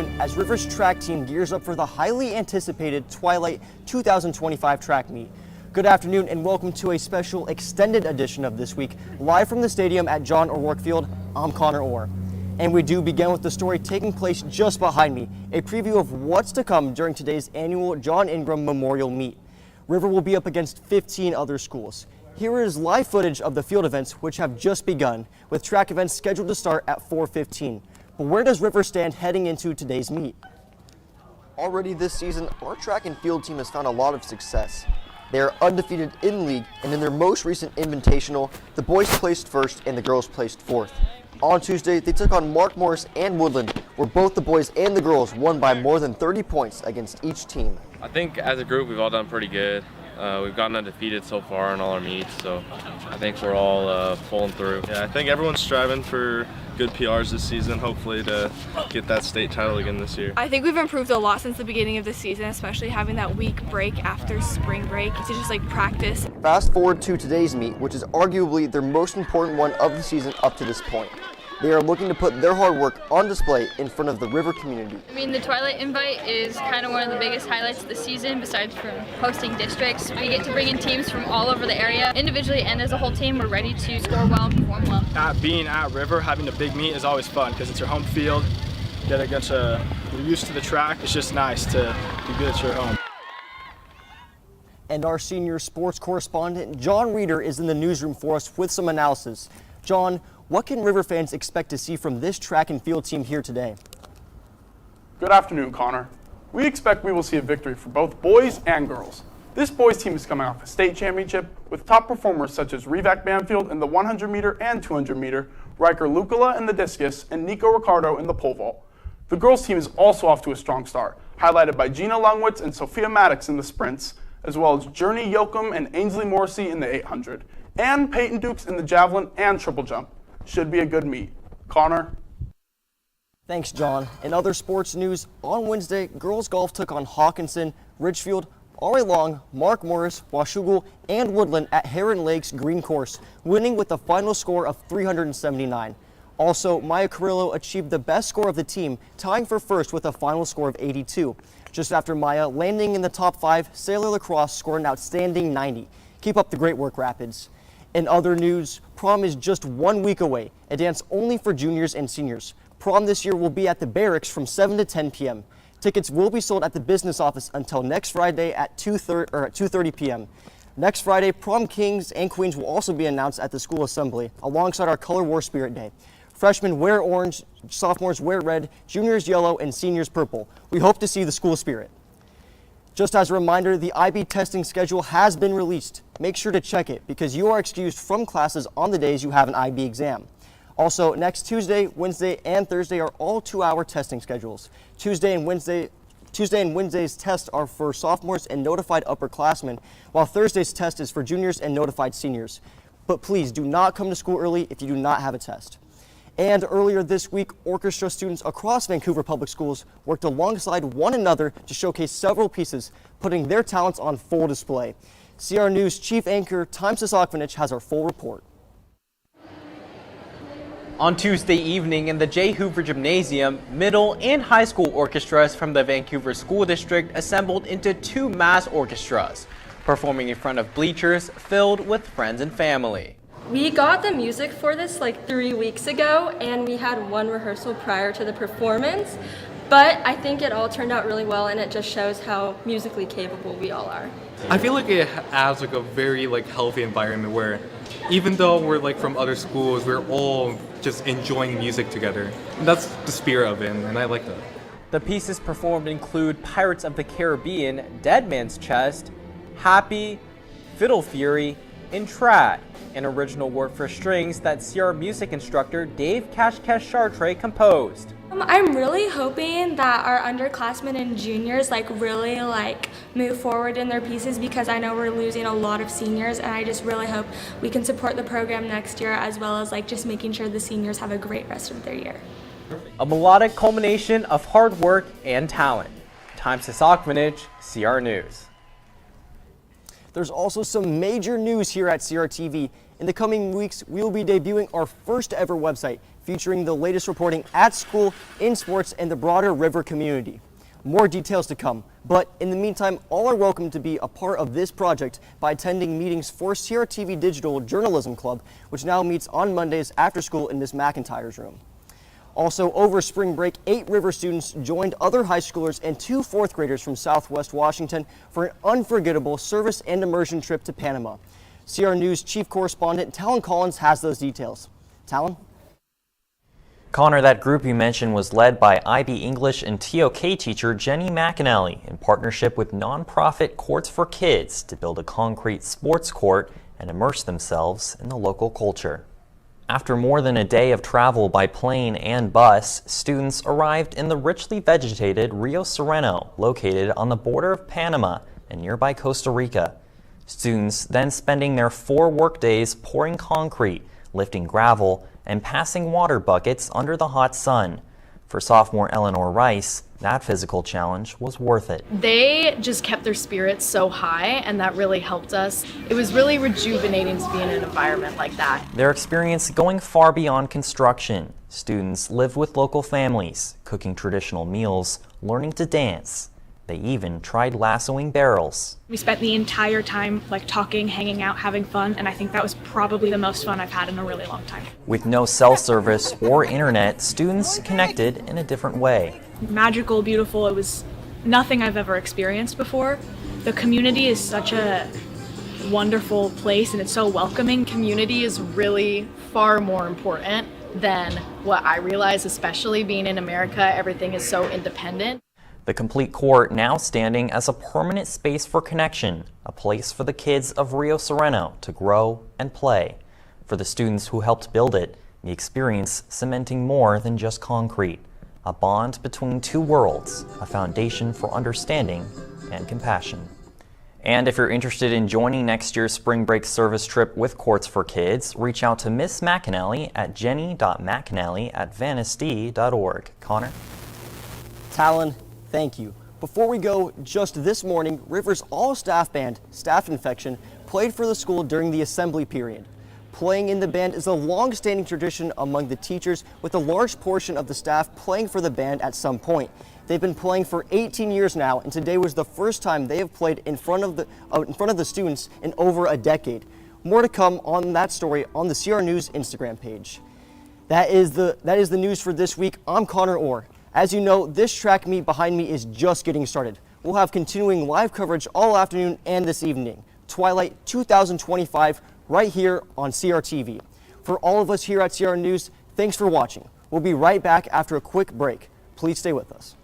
afternoon as River's track team gears up for the highly anticipated Twilight 2025 track meet. Good afternoon and welcome to a special extended edition of This Week, live from the stadium at John Ingram Field. I'm Conner Orr. And we do begin with the story taking place just behind me, a preview of what's to come during today's annual John Ingram Memorial Meet. River will be up against 15 other schools. Here is live footage of the field events, which have just begun, with track events scheduled to start at 4:15. But where does River stand heading into today's meet? Already this season, our track and field team has found a lot of success. They are undefeated in league, and in their most recent invitational, the boys placed first and the girls placed fourth. On Tuesday, they took on Mark Morris and Woodland, where both the boys and the girls won by more than 30 points against each team. I think as a group, we've all done pretty good. We've gotten undefeated so far in all our meets, so I think we're all pulling through. Yeah, I think everyone's striving for good PRs this season, hopefully to get that state title again this year. I think we've improved a lot since the beginning of the season, especially having that week break after spring break to just practice. Fast forward to today's meet, which is arguably their most important one of the season up to this point. They are looking to put their hard work on display in front of the River community. I mean, the Twilight Invite is kind of one of the biggest highlights of the season, besides from hosting districts. We get to bring in teams from all over the area. Individually and as a whole team, we're ready to score well and perform well. Being at River, having a big meet is always fun because it's your home field. You're used to the track. It's just nice to be good at your home. And our senior sports correspondent, John Reeder, is in the newsroom for us with some analysis. John, what can River fans expect to see from this track and field team here today? Good afternoon, Connor. We expect we will see a victory for both boys and girls. This boys team is coming off a state championship with top performers such as Revac Banfield in the 100 meter and 200 meter, Riker Lukala in the discus, and Nico Ricardo in the pole vault. The girls team is also off to a strong start, highlighted by Gina Lungwitz and Sophia Maddox in the sprints, as well as Journey Yoakum and Ainsley Morrissey in the 800, and Peyton Dukes in the javelin and triple jump. Should be a good meet. Connor? Thanks, John. In other sports news, on Wednesday, girls golf took on Hawkinson, Ridgefield, R.A. Long, Mark Morris, Washougal, and Woodland at Heron Lake's Green Course, winning with a final score of 379. Also, Maya Carrillo achieved the best score of the team, tying for first with a final score of 82. Just after Maya landing in the top 5, Sailor Lacrosse scored an outstanding 90. Keep up the great work, Rapids. In other news, prom is just 1 week away, a dance only for juniors and seniors. Prom this year will be at the Barracks from 7 to 10 p.m. Tickets will be sold at the business office until next Friday at 2:30 p.m. Next Friday, prom kings and queens will also be announced at the school assembly alongside our Color War Spirit Day. Freshmen wear orange, sophomores wear red, juniors yellow, and seniors purple. We hope to see the school spirit. Just as a reminder, the IB testing schedule has been released. Make sure to check it because you are excused from classes on the days you have an IB exam. Also, next Tuesday, Wednesday, and Thursday are all 2-hour testing schedules. Tuesday and Wednesday's tests are for sophomores and notified upperclassmen, while Thursday's test is for juniors and notified seniors. But please do not come to school early if you do not have a test. And earlier this week, orchestra students across Vancouver Public Schools worked alongside one another to showcase several pieces, putting their talents on full display. CR News chief anchor Tyme Sisakvanich has our full report. On Tuesday evening in the J. Hoover Gymnasium, middle and high school orchestras from the Vancouver School District assembled into 2 mass orchestras, performing in front of bleachers filled with friends and family. We got the music for this 3 weeks ago, and we had one rehearsal prior to the performance, but I think it all turned out really well, and it just shows how musically capable we all are. I feel like it adds a very healthy environment where even though we're from other schools, we're all just enjoying music together. And that's the spirit of it, and I like that. The pieces performed include Pirates of the Caribbean, Dead Man's Chest, Happy, Fiddle Fury, and Trad, an original work for strings that CR music instructor Dave Kashkesh Chartre composed. I'm really hoping that our underclassmen and juniors really move forward in their pieces because I know we're losing a lot of seniors, and I just really hope we can support the program next year as well as just making sure the seniors have a great rest of their year. A melodic culmination of hard work and talent. Tyme Sisakvanich, CR News. There's also some major news here at CRTV. In the coming weeks, we will be debuting our first ever website featuring the latest reporting at school, in sports, and the broader River community. More details to come, but in the meantime, all are welcome to be a part of this project by attending meetings for CRTV Digital Journalism Club, which now meets on Mondays after school in Ms. McIntyre's room. Also, over spring break, 8 River students joined other high schoolers and 2 4th graders from Southwest Washington for an unforgettable service and immersion trip to Panama. CR News chief correspondent Talan Collins has those details. Talan? Connor, that group you mentioned was led by IB English and TOK teacher Jenny McAnally in partnership with nonprofit Courts for Kids to build a concrete sports court and immerse themselves in the local culture. After more than a day of travel by plane and bus, students arrived in the richly vegetated Rio Sereno, located on the border of Panama and nearby Costa Rica. Students then spending their 4 work days pouring concrete, lifting gravel, and passing water buckets under the hot sun. For sophomore Eleanor Rice, that physical challenge was worth it. They just kept their spirits so high, and that really helped us. It was really rejuvenating to be in an environment like that. Their experience going far beyond construction. Students lived with local families, cooking traditional meals, learning to dance. They even tried lassoing barrels. We spent the entire time talking, hanging out, having fun, and I think that was probably the most fun I've had in a really long time. With no cell service or internet, students connected in a different way. Magical, beautiful, it was nothing I've ever experienced before. The community is such a wonderful place and it's so welcoming. Community is really far more important than what I realize, especially being in America. Everything is so independent. The complete court now standing as a permanent space for connection, a place for the kids of Rio Sereno to grow and play. For the students who helped build it, the experience cementing more than just concrete, a bond between 2 worlds, a foundation for understanding and compassion. And if you're interested in joining next year's spring break service trip with Courts for Kids, reach out to Miss McAnally at jenny.mcnally@vanisd.org. Connor? Talan, thank you. Before we go, just this morning, River's all-staff band, Staff Infection, played for the school during the assembly period. Playing in the band is a long-standing tradition among the teachers, with a large portion of the staff playing for the band at some point. They've been playing for 18 years now, and today was the first time they have played in front of the students in over a decade. More to come on that story on the CR News Instagram page. That is the news for this week. I'm Conner Orr. As you know, this track meet behind me is just getting started. We'll have continuing live coverage all afternoon and this evening. Twilight 2025 right here on CRTV. For all of us here at CR News, thanks for watching. We'll be right back after a quick break. Please stay with us.